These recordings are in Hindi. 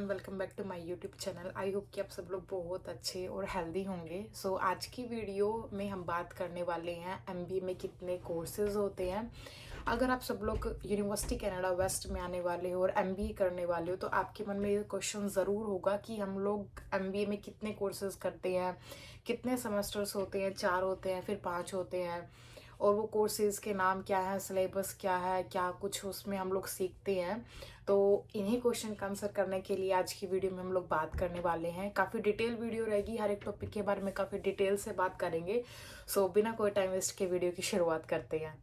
Welcome back to my YouTube channel. I hope कि आप सब लोग बहुत अच्छे और हेल्दी होंगे। आज की वीडियो में हम बात करने वाले हैं एमबीए में कितने कोर्सेज होते हैं। अगर आप सब लोग यूनिवर्सिटी कनाडा वेस्ट में आने वाले हो और एमबीए करने वाले हो तो आपके मन में ये क्वेश्चन ज़रूर होगा कि हम लोग एमबीए में कितने कोर्सेज करते हैं, कितने सेमेस्टर्स होते हैं, 4 होते हैं, फिर 5 होते हैं, और वो कोर्सेज़ के नाम क्या है, सिलेबस क्या है, क्या कुछ उसमें हम लोग सीखते हैं। तो इन्हीं क्वेश्चन का आंसर करने के लिए आज की वीडियो में हम लोग बात करने वाले हैं। काफ़ी डिटेल वीडियो रहेगी, हर एक टॉपिक के बारे में काफ़ी डिटेल से बात करेंगे। बिना कोई टाइम वेस्ट के वीडियो की शुरुआत करते हैं।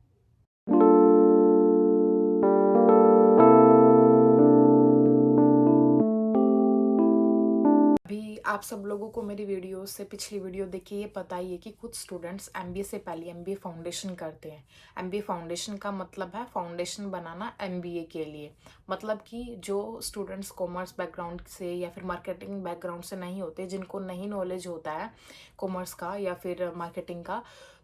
अभी आप सब लोगों को मेरी वीडियो से पिछली वीडियो देख के ये पता ही है कि कुछ स्टूडेंट्स एमबीए से पहले एमबीए फाउंडेशन करते हैं। एमबीए फाउंडेशन का मतलब है फाउंडेशन बनाना एमबीए के लिए। मतलब कि जो स्टूडेंट्स कॉमर्स बैकग्राउंड से या फिर मार्केटिंग बैकग्राउंड से नहीं होते, जिनको नहीं नॉलेज होता है कॉमर्स का या फिर मार्केटिंग का,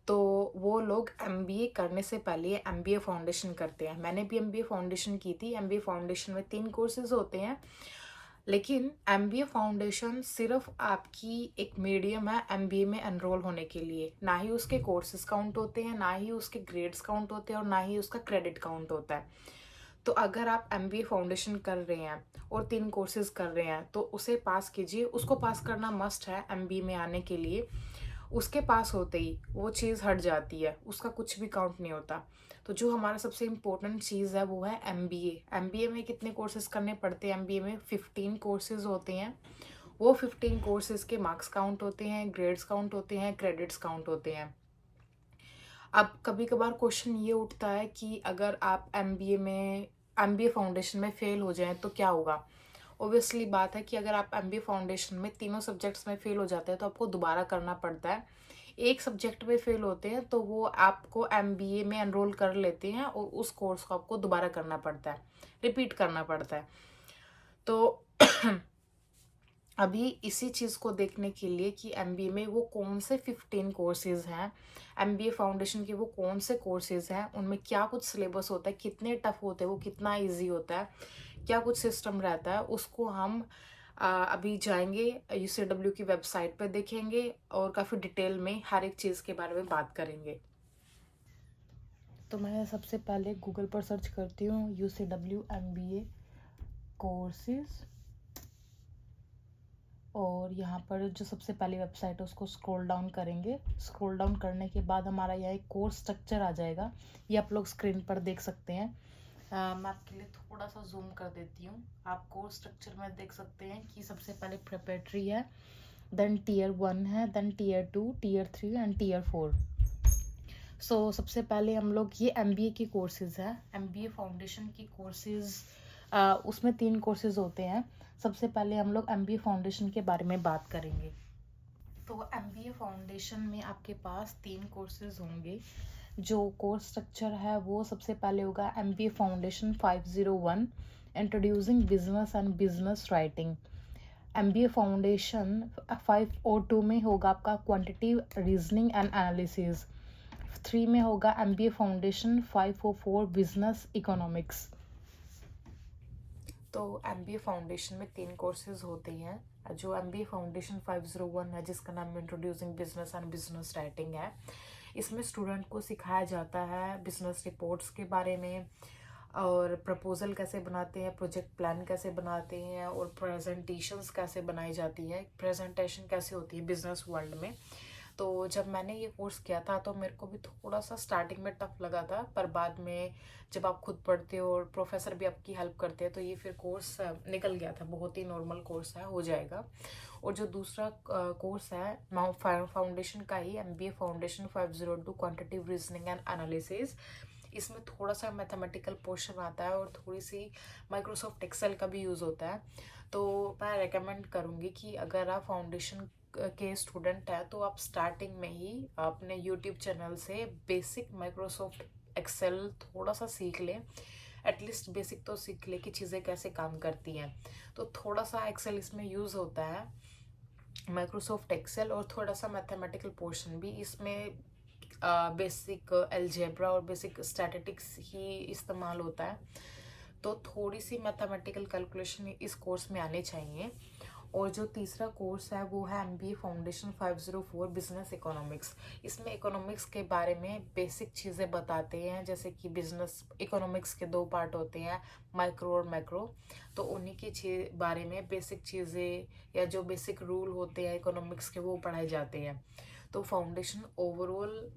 तो वो लोग एमबीए करने से पहले एमबीए फाउंडेशन करते हैं। मैंने भी एमबीए फाउंडेशन की थी। एमबीए फाउंडेशन में 3 कोर्सेज होते हैं, लेकिन एमबीए फाउंडेशन सिर्फ आपकी एक मीडियम है एमबीए में एनरोल होने के लिए। ना ही उसके कोर्सेज काउंट होते हैं, ना ही उसके ग्रेड्स काउंट होते हैं, और ना ही उसका क्रेडिट काउंट होता है। तो अगर आप एमबीए फाउंडेशन कर रहे हैं और 3 कोर्सेज कर रहे हैं तो उसे पास कीजिए। उसको पास करना मस्ट है एमबीए में आने के लिए। उसके पास होते ही वो चीज़ हट जाती है, उसका कुछ भी काउंट नहीं होता। तो जो हमारा सबसे इम्पोर्टेंट चीज़ है वो है एमबीए। एमबीए में कितने कोर्सेज करने पड़ते हैं? एमबीए में 15 कोर्सेज होते हैं। वो 15 कोर्सेज के मार्क्स काउंट होते हैं, ग्रेड्स काउंट होते हैं, क्रेडिट्स काउंट होते हैं। अब कभी कभार क्वेश्चन ये उठता है कि अगर आप एमबीए फाउंडेशन में फेल हो जाएं तो क्या होगा। ऑब्वियसली बात है कि अगर आप एमबीए फाउंडेशन में तीनों सब्जेक्ट्स में फेल हो जाते हैं तो आपको दोबारा करना पड़ता है। एक सब्जेक्ट में फेल होते हैं तो वो आपको एमबीए में एनरोल कर लेते हैं और उस कोर्स को आपको दोबारा करना पड़ता है, रिपीट करना पड़ता है। तो अभी इसी चीज़ को देखने के लिए कि एमबीए में वो कौन से 15 कोर्सेज हैं, एमबीए फाउंडेशन के वो कौन से कोर्सेज हैं, उनमें क्या कुछ सिलेबस होता है, कितने टफ होते हैं, वो कितना इजी होता है, क्या कुछ सिस्टम रहता है, उसको हम अभी जाएंगे यूसीडब्ल्यू की वेबसाइट पे देखेंगे और काफ़ी डिटेल में हर एक चीज़ के बारे में बात करेंगे। तो मैं सबसे पहले गूगल पर सर्च करती हूँ यूसीडब्ल्यू एमबीए कोर्सेज, और यहाँ पर जो सबसे पहली वेबसाइट है उसको स्क्रॉल डाउन करेंगे। स्क्रॉल डाउन करने के बाद हमारा यहाँ एक कोर्स स्ट्रक्चर आ जाएगा। ये आप लोग स्क्रीन पर देख सकते हैं। मैं आपके लिए थोड़ा सा जूम कर देती हूँ। आप कोर्स स्ट्रक्चर में देख सकते हैं कि सबसे पहले प्रिपरेटरी है, देन टीयर 1 है, then tier 2, tier 3 and tier 4। सबसे पहले हम लोग ये एमबीए की कोर्सेज है, एमबीए फाउंडेशन की कोर्सेज। उसमें 3 कोर्सेज होते हैं। सबसे पहले हम लोग एमबीए फाउंडेशन के बारे में बात करेंगे। तो एमबीए फाउंडेशन में आपके पास 3 कोर्सेज होंगे। जो कोर्स स्ट्रक्चर है वो सबसे पहले होगा MBA foundation 501, introducing business and business writing. MBA foundation 502 में होगा आपका क्वांटिटेटिव रीजनिंग एंड एनालिसिस। 3 में होगा एमबीए फाउंडेशन 504 बिजनेस इकोनॉमिक्स। तो एमबीए फाउंडेशन में 3 कोर्सेज होते हैं। जो एमबीए फाउंडेशन 501 है, जिसका नाम introducing business and business writing है, इसमें स्टूडेंट को सिखाया जाता है बिजनेस रिपोर्ट्स के बारे में, और प्रपोजल कैसे बनाते हैं, प्रोजेक्ट प्लान कैसे बनाते हैं, और प्रेजेंटेशंस कैसे बनाई जाती है, प्रेजेंटेशन कैसे होती है बिजनेस वर्ल्ड में। तो जब मैंने ये कोर्स किया था तो मेरे को भी थोड़ा सा स्टार्टिंग में टफ लगा था, पर बाद में जब आप खुद पढ़ते हो और प्रोफेसर भी आपकी हेल्प करते हैं तो ये फिर कोर्स निकल गया था। बहुत ही नॉर्मल कोर्स है, हो जाएगा। और जो दूसरा कोर्स है फाउंडेशन का ही, MBA foundation 502 quantitative reasoning and analysis, इसमें थोड़ा सा मैथमेटिकल पोर्शन आता है और थोड़ी सी माइक्रोसॉफ्ट एक्सेल का भी यूज़ होता है। तो मैं रेकमेंड करूँगी कि अगर आप फाउंडेशन के स्टूडेंट है तो आप स्टार्टिंग में ही अपने यूट्यूब चैनल से बेसिक माइक्रोसॉफ्ट एक्सेल थोड़ा सा सीख लें। एटलीस्ट बेसिक तो सीख ले कि चीज़ें कैसे काम करती हैं। तो थोड़ा सा एक्सेल इसमें यूज़ होता है, माइक्रोसॉफ्ट एक्सेल, और थोड़ा सा मैथमेटिकल पोर्शन भी इसमें। बेसिक अलजेब्रा और बेसिक स्टैटिस्टिक्स ही इस्तेमाल होता है। तो थोड़ी सी मैथमेटिकल कैलकुलेशन इस कोर्स में आने चाहिए। और जो तीसरा कोर्स है वो है MBA फाउंडेशन 504 बिजनेस इकोनॉमिक्स। इसमें इकोनॉमिक्स के बारे में बेसिक चीज़ें बताते हैं, जैसे कि बिजनेस इकोनॉमिक्स के 2 पार्ट होते हैं, माइक्रो और मैक्रो। तो उन्हीं के बारे में बेसिक चीज़ें या जो बेसिक रूल होते हैं इकोनॉमिक्स के वो पढ़ाए जाते हैं। तो फाउंडेशन ओवरऑल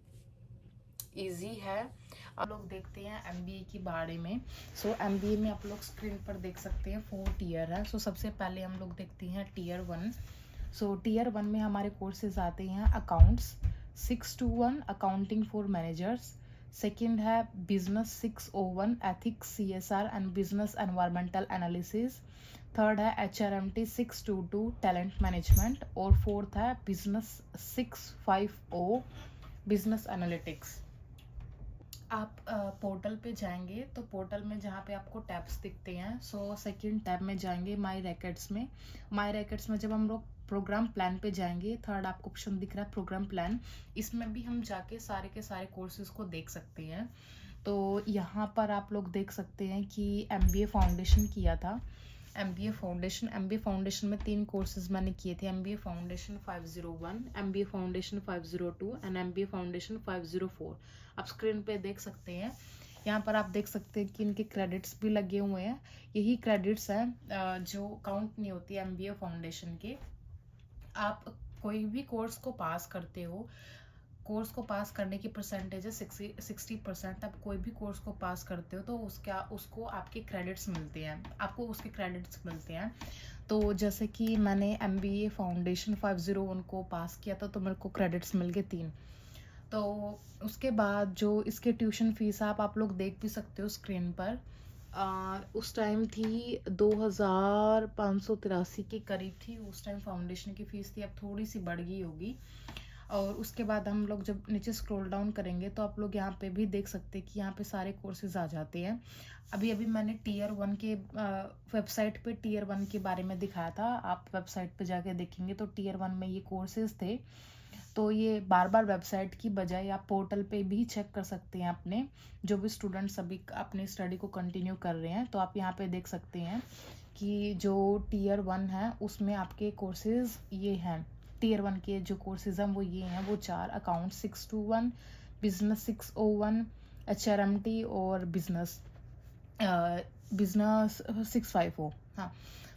इजी है। आप लोग देखते हैं MBA के बारे में। MBA में आप लोग स्क्रीन पर देख सकते हैं 4 टियर है। सबसे पहले हम लोग देखते हैं टियर 1। टियर 1 में हमारे कोर्सेज आते हैं accounts 621 accounting for managers. Second है business 601 ethics CSR and business environmental analysis. Third है HRMT 622 टैलेंट मैनेजमेंट। और फोर्थ है बिजनेस 650 बिजनेस एनालिटिक्स। आप पोर्टल पे जाएंगे तो पोर्टल में जहाँ पे आपको टैब्स दिखते हैं, सेकंड टैब में जाएंगे माई रैकेट्स में। माई रैकेट्स में जब हम लोग प्रोग्राम प्लान पे जाएंगे, थर्ड आपको ऑप्शन दिख रहा है प्रोग्राम प्लान। इसमें भी हम जाके सारे के सारे कोर्सेज को देख सकते हैं। तो यहाँ पर आप लोग देख सकते हैं कि MBA फाउंडेशन किया था। MBA फाउंडेशन में 3 कोर्सेज मैंने किए थे, MBA foundation 501, MBA foundation 502 and MBA foundation 504। आप स्क्रीन पे देख सकते हैं। यहाँ पर आप देख सकते हैं कि इनके क्रेडिट्स भी लगे हुए हैं। यही क्रेडिट्स हैं जो काउंट नहीं होती MBA फाउंडेशन के। आप कोई भी कोर्स को पास करते हो, कोर्स को पास करने की परसेंटेज है 60%। आप कोई भी कोर्स को पास करते हो तो उसको आपके क्रेडिट्स मिलते हैं, आपको उसके क्रेडिट्स मिलते हैं। तो जैसे कि मैंने MBA फाउंडेशन 501 को पास किया था तो मेरे को क्रेडिट्स मिल गए 3। तो उसके बाद जो इसके ट्यूशन फीस आप लोग देख भी सकते हो स्क्रीन पर। उस टाइम थी 2583 के करीब थी उस टाइम फाउंडेशन की फ़ीस थी। अब थोड़ी सी बढ़ गई होगी। और उसके बाद हम लोग जब नीचे स्क्रॉल डाउन करेंगे तो आप लोग यहाँ पे भी देख सकते हैं कि यहाँ पे सारे कोर्सेज आ जाते हैं। अभी मैंने टियर 1 के वेबसाइट पे टियर 1 के बारे में दिखाया था। आप वेबसाइट पे जाके देखेंगे तो टियर 1 में ये कोर्सेज थे। तो ये बार बार वेबसाइट की बजाय आप पोर्टल पे भी चेक कर सकते हैं। अपने जो भी स्टूडेंट्स अभी अपनी स्टडी को कंटिन्यू कर रहे हैं तो आप यहाँ पे देख सकते हैं कि जो टियर 1 है उसमें आपके कोर्सेज ये हैं। टियर 1 के जो कोर्सेज हैं वो ये हैं, वो 4 अकाउंट 621, बिजनेस 601, HRMT और बिजनेस 650। हाँ,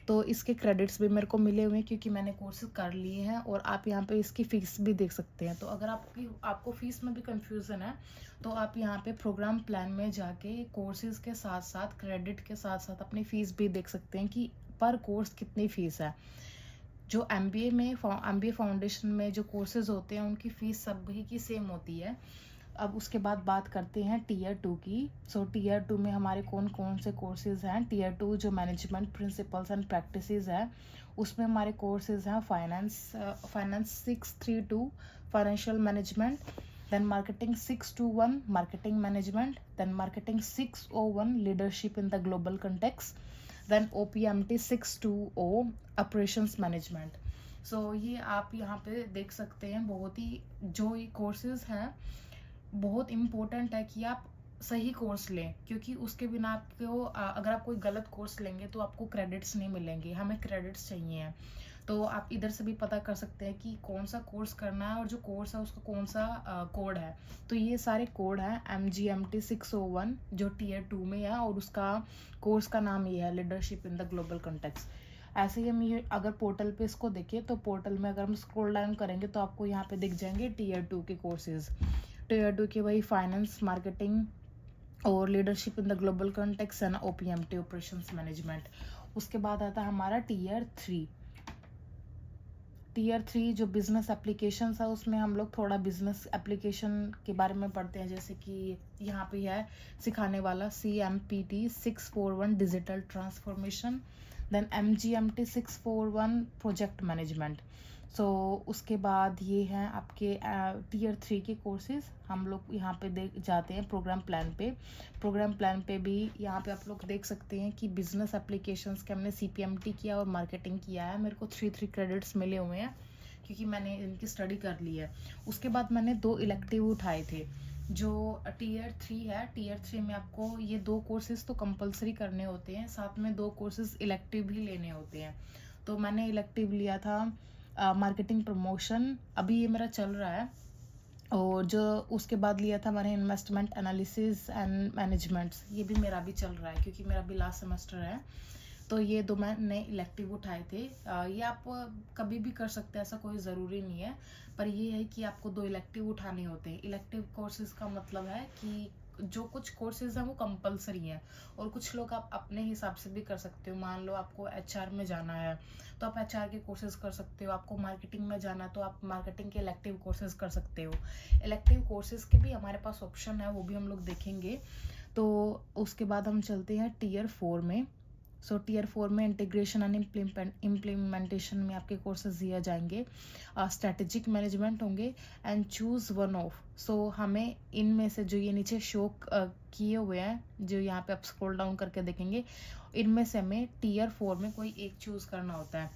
तो इसके क्रेडिट्स भी मेरे को मिले हुए हैं क्योंकि मैंने कोर्सेज कर लिए हैं। और आप यहाँ पे इसकी फ़ीस भी देख सकते हैं। तो अगर आपको फ़ीस में भी कंफ्यूजन है तो आप यहाँ पे प्रोग्राम प्लान में जाके कोर्सेज के साथ साथ क्रेडिट के साथ साथ अपनी फ़ीस भी देख सकते हैं कि पर कोर्स कितनी फ़ीस है। जो MBA फाउंडेशन में जो कोर्सेज होते हैं उनकी फ़ीस सभी की सेम होती है। अब उसके बाद बात करते हैं टियर 2 की। टियर 2 में हमारे कौन कौन से कोर्सेज हैं। टियर 2 जो मैनेजमेंट प्रिंसिपल्स एंड प्रैक्टिसेस है उसमें हमारे कोर्सेज हैं finance 632 financial management, then marketing 621 marketing management, then marketing 601 leadership in the global context, then OPMT 620 operations management. ये आप यहाँ पे देख सकते हैं। बहुत ही जो ये कोर्सेज हैं बहुत इम्पोर्टेंट है कि आप सही कोर्स लें, क्योंकि उसके बिना आपको अगर आप कोई गलत कोर्स लेंगे तो आपको क्रेडिट्स नहीं मिलेंगे। हमें क्रेडिट्स चाहिए हैं। तो आप इधर से भी पता कर सकते हैं कि कौन सा कोर्स करना है और जो कोर्स है उसका कौन सा कोड है। तो ये सारे कोड हैं MGMT 601 जो टियर 2 में है और उसका कोर्स का नाम ये है leadership in the global context. ऐसे ही हम ये अगर पोर्टल पे इसको देखें तो पोर्टल में अगर हम स्क्रॉल डाउन करेंगे तो आपको यहाँ पे दिख जाएंगे टियर 2 के कोर्सेज। टियर 2 के वही फाइनेंस मार्केटिंग और leadership in the global context and OPMT operations management. उसके बाद आता है हमारा टियर 3। टियर 3 जो बिजनेस एप्लीकेशन है उसमें हम लोग थोड़ा बिजनेस एप्लीकेशन के बारे में पढ़ते हैं। जैसे कि यहाँ पे है सिखाने वाला CMPT 641 digital transformation, then MGMT 641 project management. उसके बाद ये हैं आपके टियर 3 के कोर्सेज। हम लोग यहाँ पे जाते हैं प्रोग्राम प्लान पे भी यहाँ पे आप लोग देख सकते हैं कि बिजनेस एप्लीकेशंस के हमने CPMT किया और मार्केटिंग किया है। मेरे को 3 क्रेडिट्स मिले हुए हैं क्योंकि मैंने इनकी स्टडी कर ली है। उसके बाद मैंने 2 इलेक्टिव उठाए थे। जो टीयर 3 है, टीयर 3 में आपको ये 2 कोर्सेज़ तो कंपल्सरी करने होते हैं, साथ में 2 कोर्सेज़ इलेक्टिव भी लेने होते हैं। तो मैंने इलेक्टिव लिया था मार्केटिंग प्रमोशन, अभी ये मेरा चल रहा है। और जो उसके बाद लिया था मैंने इन्वेस्टमेंट एनालिसिस एंड मैनेजमेंट्स, ये भी मेरा भी चल रहा है क्योंकि मेरा भी लास्ट सेमेस्टर है। तो ये 2 मैंने इलेक्टिव उठाए थे। ये आप कभी भी कर सकते हैं, ऐसा कोई ज़रूरी नहीं है, पर ये है कि आपको 2 इलेक्टिव उठाने होते हैं। इलेक्टिव कोर्सेज़ का मतलब है कि जो कुछ कोर्सेज़ हैं वो कंपल्सरी हैं, और कुछ लोग आप अपने हिसाब से भी कर सकते हो। मान लो आपको एचआर में जाना है तो आप एचआर के कोर्सेज़ कर सकते हो, आपको मार्केटिंग में जाना है तो आप मार्केटिंग के इलेक्टिव कोर्सेज़ कर सकते हो। इलेक्टिव कोर्सेज़ के भी हमारे पास ऑप्शन है, वो भी हम लोग देखेंगे। तो उसके बाद हम चलते हैं टीयर 4 में। सो टीयर 4 में इंटीग्रेशन एंड इम्प्लीमेंटेशन में आपके कोर्सेज दिए जाएंगे, स्ट्रेटेजिक मैनेजमेंट होंगे एंड चूज़ वन ऑफ। सो हमें इनमें से जो ये नीचे शो किए हुए हैं, जो यहाँ पे आप स्क्रॉल डाउन करके देखेंगे, इनमें से हमें टीयर 4 में कोई एक चूज़ करना होता है।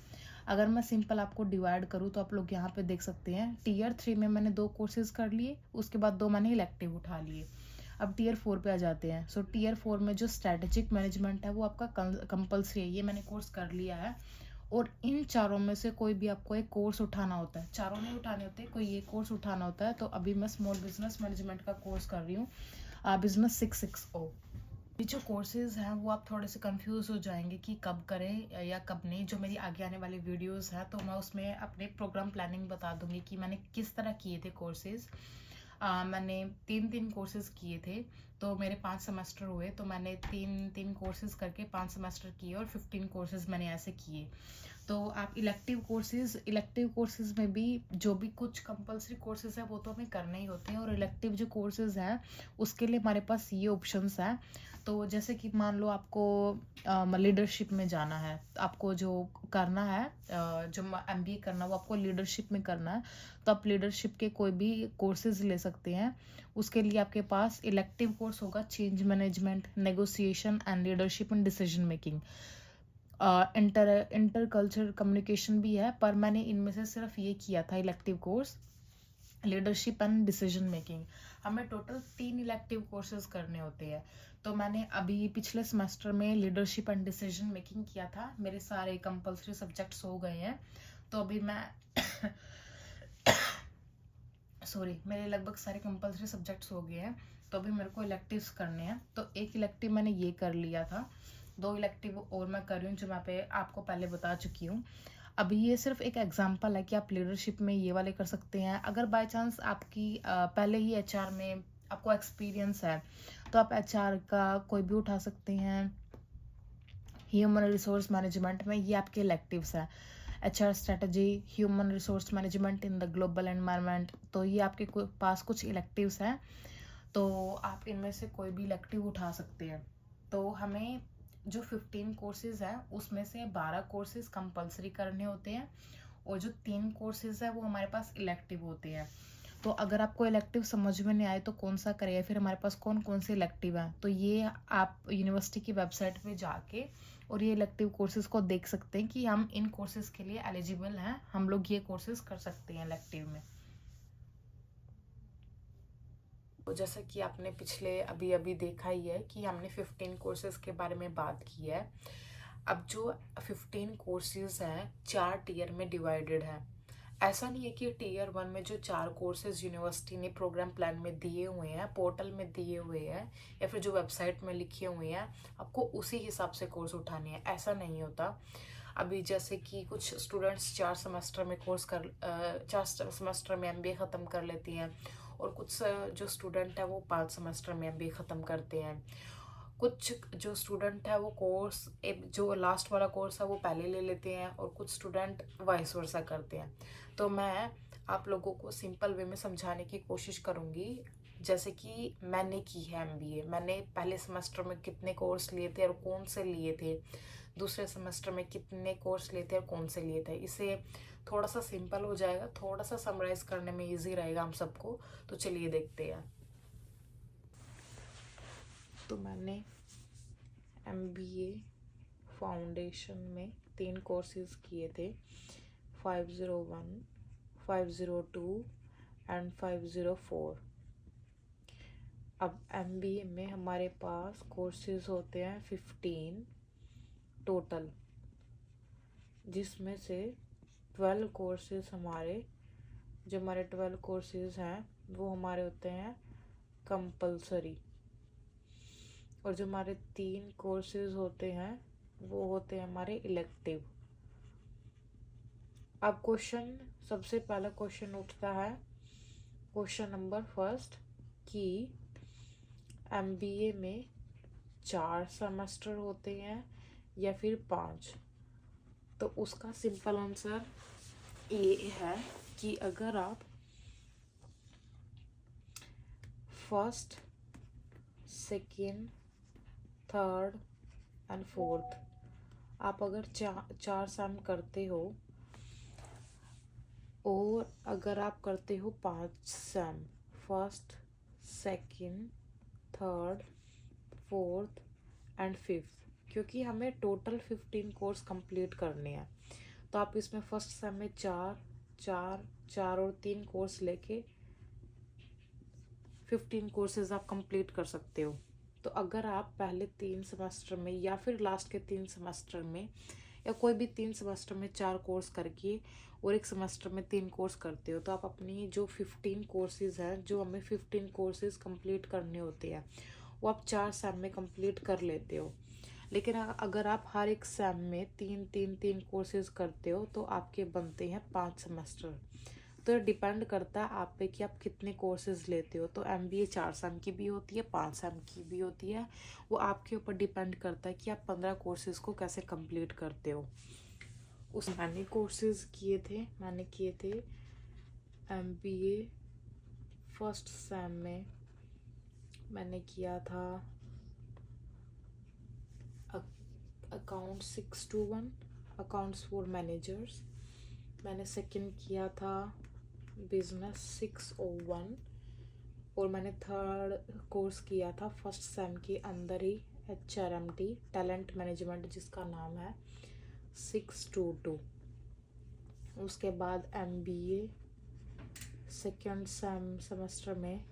अगर मैं सिंपल आपको डिवाइड करूँ तो आप लोग यहाँ पे देख सकते हैं, टीयर 3 में मैंने 2 कोर्सेज कर लिए, उसके बाद 2 मैंने इलेक्टिव उठा लिए। अब टीयर 4 पे आ जाते हैं। सो टीयर 4 में जो स्ट्रेटेजिक मैनेजमेंट है वो आपका कंपल्सरी है, ये मैंने कोर्स कर लिया है। और इन चारों में से कोई भी आपको एक कोर्स उठाना होता है, चारों नहीं उठाने होते, कोई एक कोर्स उठाना होता है। तो अभी मैं स्मॉल बिजनेस मैनेजमेंट का कोर्स कर रही हूँ, बिजनेस 660। ये जो कोर्सेज हैं वो आप थोड़े से कंफ्यूज हो जाएंगे कि कब करें या कब नहीं। जो मेरी आगे आने वाली वीडियोस हैं तो मैं उसमें अपने प्रोग्राम प्लानिंग बता दूंगी कि मैंने किस तरह किए थे कोर्सेज। मैंने 3 कोर्सेज किए थे, तो मेरे 5 सेमेस्टर हुए, तो मैंने 3 कोर्सेज करके 5 सेमेस्टर किए और 15 कोर्सेज मैंने ऐसे किए। तो आप इलेक्टिव कोर्सेज में भी जो भी कुछ कंपलसरी कोर्सेज है वो तो हमें करने ही होते हैं, और इलेक्टिव जो कोर्सेज हैं उसके लिए हमारे पास ये ऑप्शंस हैं। तो जैसे कि मान लो आपको लीडरशिप में जाना है, आपको जो करना है, जो एमबीए करना है वो आपको लीडरशिप में करना है, तो आप लीडरशिप के कोई भी कोर्सेज ले सकते हैं। उसके लिए आपके पास इलेक्टिव कोर्स होगा change management, negotiation and leadership in decision making. Inter culture communication भी है, पर मैंने इनमें से सिर्फ ये किया था elective course, leadership and decision making. हमें टोटल 3 इलेक्टिव कोर्सेज करने होते हैं। तो मैंने अभी पिछले सेमेस्टर में लीडरशिप एंड डिसीजन मेकिंग किया था, मेरे सारे कंपलसरी सब्जेक्ट्स हो गए हैं। तो अभी मैं सॉरी, मेरे लगभग सारे कंपलसरी सब्जेक्ट्स हो गए हैं, तो अभी मेरे को इलेक्टिव्स करने हैं। तो एक इलेक्टिव मैंने ये कर लिया था, 2 इलेक्टिव और मैं कर रही हूँ जो मैं पे आपको पहले बता चुकी हूँ। अभी ये सिर्फ एक एग्जांपल है कि आप लीडरशिप में ये वाले कर सकते हैं। अगर बाय चांस आपकी पहले ही एचआर में आपको एक्सपीरियंस है तो आप एचआर का कोई भी उठा सकते हैं। ह्यूमन रिसोर्स मैनेजमेंट में ये आपके इलेक्टिव्स हैं, HR strategy, human resource management in the global environment. तो ये आपके पास कुछ इलेक्टिव्स हैं, तो आप इनमें से कोई भी इलेक्टिव उठा सकते हैं। तो हमें जो 15 कोर्सेज हैं उसमें से 12 कोर्सेज कंपलसरी करने होते हैं, और जो 3 कोर्सेज है वो हमारे पास इलेक्टिव होते हैं। तो अगर आपको इलेक्टिव समझ में नहीं आए तो कौन सा करें, फिर हमारे पास कौन कौन से इलेक्टिव हैं, तो ये आप यूनिवर्सिटी की वेबसाइट पे जाके और ये इलेक्टिव कोर्सेज को देख सकते हैं कि हम इन कोर्सेज के लिए एलिजिबल हैं, हम लोग ये कोर्सेज कर सकते हैं इलेक्टिव में। तो जैसा कि आपने पिछले अभी अभी देखा ही है कि हमने 15 कोर्सेज के बारे में बात की है। अब जो 15 कोर्सेज हैं 4 टीयर में डिवाइडेड है। ऐसा नहीं है कि टीयर 1 में जो 4 कोर्सेज यूनिवर्सिटी ने प्रोग्राम प्लान में दिए हुए हैं, पोर्टल में दिए हुए हैं, या फिर जो वेबसाइट में लिखे हुए हैं, आपको उसी हिसाब से कोर्स उठाने हैं, ऐसा नहीं होता। अभी जैसे कि कुछ स्टूडेंट्स 4 सेमेस्टर में 4 सेमेस्टर में एमबीए ख़त्म कर लेती हैं, और कुछ जो स्टूडेंट है वो 5 सेमेस्टर में एमबीए ख़त्म करते हैं। कुछ जो स्टूडेंट है वो कोर्स जो लास्ट वाला कोर्स है वो पहले ले लेते हैं, और कुछ स्टूडेंट वाइस वर्सा करते हैं। तो मैं आप लोगों को सिंपल वे में समझाने की कोशिश करूँगी, जैसे कि मैंने की है एमबीए, मैंने पहले सेमेस्टर में कितने कोर्स लिए थे और कौन से लिए थे, दूसरे सेमेस्टर में कितने कोर्स लिए थे और कौन से लिए थे। इससे थोड़ा सा सिंपल हो जाएगा, थोड़ा सा समराइज करने में इजी रहेगा हम सबको। तो चलिए देखते हैं। तो मैंने एमबीए फाउंडेशन में 3 कोर्सेज किए थे, 501, 502 एंड 504। अब MBA में हमारे पास कोर्सेज होते हैं 15 टोटल, जिसमें से 12 कोर्सेज जो हमारे 12 कोर्सेज हैं वो हमारे होते हैं कंपलसरी, और जो हमारे 3 कोर्सेज होते हैं वो होते हैं हमारे इलेक्टिव। अब सबसे पहला क्वेश्चन उठता है, क्वेश्चन नंबर फर्स्ट, कि MBA में 4 सेमेस्टर होते हैं या फिर 5। तो उसका सिंपल आंसर ये है कि अगर आप first, second, third and fourth आप अगर 4 सेम करते हो, और अगर आप करते हो 5 same, first, second, third, fourth and fifth, क्योंकि हमें टोटल 15 कोर्स कंप्लीट करने हैं, तो आप इसमें फर्स्ट सेम में 4 और 3 कोर्स लेके 15 कोर्सेज आप कंप्लीट कर सकते हो। तो अगर आप पहले 3 सेमेस्टर में या फिर लास्ट के 3 सेमेस्टर में या कोई भी 3 सेमेस्टर में 4 कोर्स करके और एक सेमेस्टर में 3 कोर्स करते हो, तो आप अपनी जो 15 कोर्सेज हैं, जो हमें 15 कोर्सेज कंप्लीट करने होते हैं, वो आप 4 सेम में कंप्लीट कर लेते हो। लेकिन अगर आप हर एक सेम में 3 कोर्सेज करते हो, तो आपके बनते हैं 5 सेमेस्टर। तो ये डिपेंड करता है आप पे कि आप कितने कोर्सेज लेते हो। तो MBA 4 सेम की भी होती है, 5 सेम की भी होती है, वो आपके ऊपर डिपेंड करता है कि आप 15 कोर्सेज को कैसे कंप्लीट करते हो। मैंने कोर्सेज किए थे MBA फर्स्ट सेम में मैंने किया था अकाउंट 621, अकाउंट्स फॉर मैनेजर्स। मैंने सेकंड किया था बिजनेस 601, और मैंने थर्ड कोर्स किया था फर्स्ट सेम के अंदर ही HRMT, टैलेंट मैनेजमेंट जिसका नाम है, 622। उसके बाद MBA सेकेंड सेमेस्टर में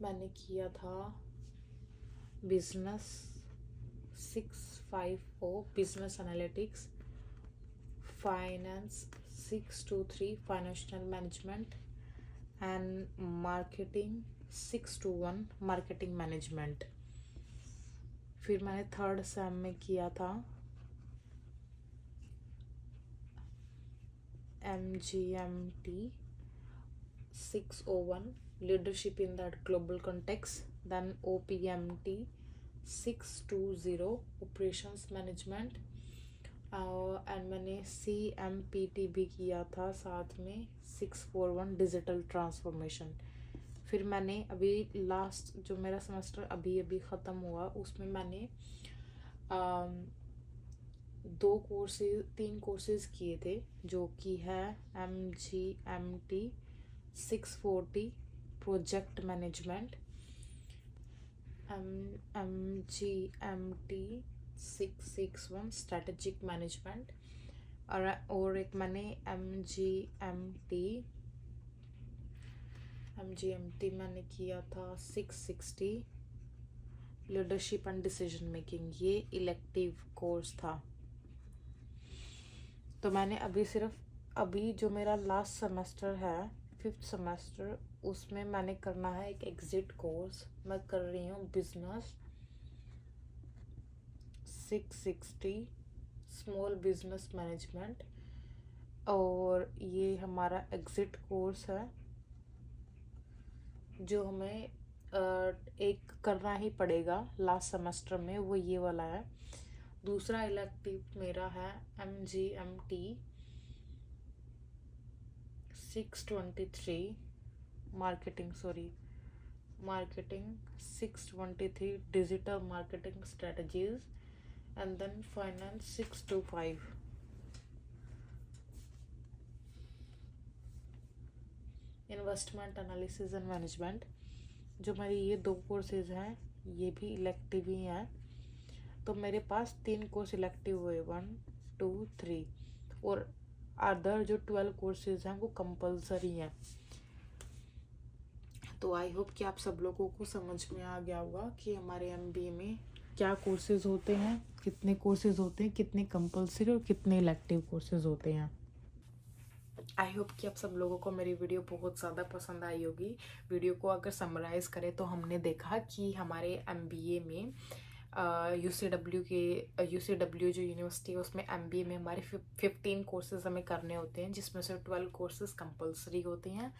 मैंने किया था business 650, business analytics, finance 623, financial management, and marketing 621, marketing management. फिर मैंने थर्ड सेम में किया था MGMT 601, leadership in that global context, then OPMT 620, operations management, and मैंने CMPT भी किया था साथ में, 641, डिजिटल ट्रांसफॉर्मेशन। फिर मैंने अभी लास्ट जो मेरा सेमेस्टर अभी ख़त्म हुआ, उसमें मैंने 3 कोर्सेज किए थे, जो कि है MGMT 640, project management, MGMT 661, strategic management, और एक मैंने MGMT मैंने किया था 660, लीडरशिप एंड डिसीजन मेकिंग। ये इलेक्टिव कोर्स था। तो मैंने अभी जो मेरा लास्ट सेमेस्टर है, 5th सेमेस्टर, उसमें मैंने करना है एक एग्जिट कोर्स। मैं कर रही हूँ बिजनेस 660, स्मॉल बिजनेस मैनेजमेंट, और ये हमारा एग्जिट कोर्स है जो हमें एक करना ही पड़ेगा लास्ट सेमेस्टर में, वो ये वाला है। दूसरा इलेक्टिव मेरा है MGMT 623, marketing 623, digital marketing strategies, and then finance 625। Investment analysis and management. जो मेरी ये 2 कोर्सेज हैं, ये भी इलेक्टिव ही हैं। तो मेरे पास 3 कोर्स इलेक्टिव हुए, 1 2 3, और अदर जो 12 कोर्सेज हैं वो कंपलसरी हैं। तो आई होप कि आप सब लोगों को समझ में आ गया होगा कि हमारे एमबीए में क्या कोर्सेज होते हैं, कितने कोर्सेज होते हैं, कितने कंपलसरी और कितने इलेक्टिव कोर्सेज होते हैं। आई होप कि आप सब लोगों को मेरी वीडियो बहुत ज़्यादा पसंद आई होगी। वीडियो को अगर समराइज़ करें तो हमने देखा कि हमारे एमबीए में यूसीडब्ल्यू जो यूनिवर्सिटी है उसमें एमबीए में हमारे 15 कोर्सेज हमें करने होते हैं, जिसमें से 12 कोर्सेज कंपलसरी होते हैं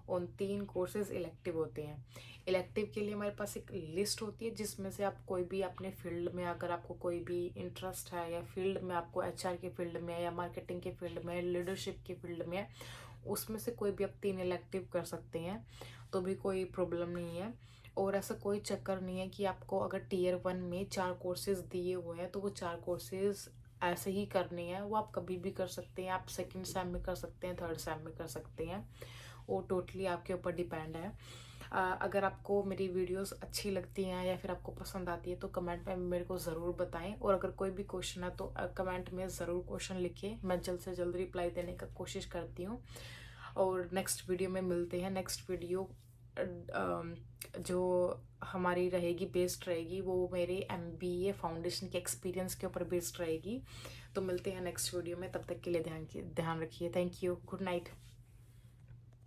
और 3 कोर्सेज इलेक्टिव होते हैं। इलेक्टिव के लिए हमारे पास एक लिस्ट होती है जिसमें से आप कोई भी अपने फील्ड में, अगर आपको कोई भी इंटरेस्ट है या फील्ड में, आपको एचआर के फील्ड में या मार्केटिंग के फील्ड में, लीडरशिप के फील्ड में, उसमें से कोई भी आप 3 इलेक्टिव कर सकते हैं, तो भी कोई प्रॉब्लम नहीं है। और ऐसा कोई चक्कर नहीं है कि आपको अगर टीयर 1 में 4 कोर्सेज दिए हुए हैं तो वो 4 कोर्सेज ऐसे ही करने हैं, वो आप कभी भी कर सकते हैं। आप सेकंड सेम में कर सकते हैं, थर्ड सेम में कर सकते हैं, वो टोटली आपके ऊपर डिपेंड है। अगर आपको मेरी वीडियोस अच्छी लगती हैं या फिर आपको पसंद आती है तो कमेंट में मेरे को ज़रूर बताएं, और अगर कोई भी क्वेश्चन है तो कमेंट में ज़रूर क्वेश्चन लिखिए, मैं जल्द से जल्द रिप्लाई देने का कोशिश करती हूँ। और नेक्स्ट वीडियो में मिलते हैं। नेक्स्ट वीडियो जो हमारी रहेगी, बेस्ड रहेगी, वो मेरे एमबीए फाउंडेशन के एक्सपीरियंस के ऊपर बेस्ड रहेगी। तो मिलते हैं नेक्स्ट वीडियो में, तब तक के लिए ध्यान रखिए। Thank you, good night.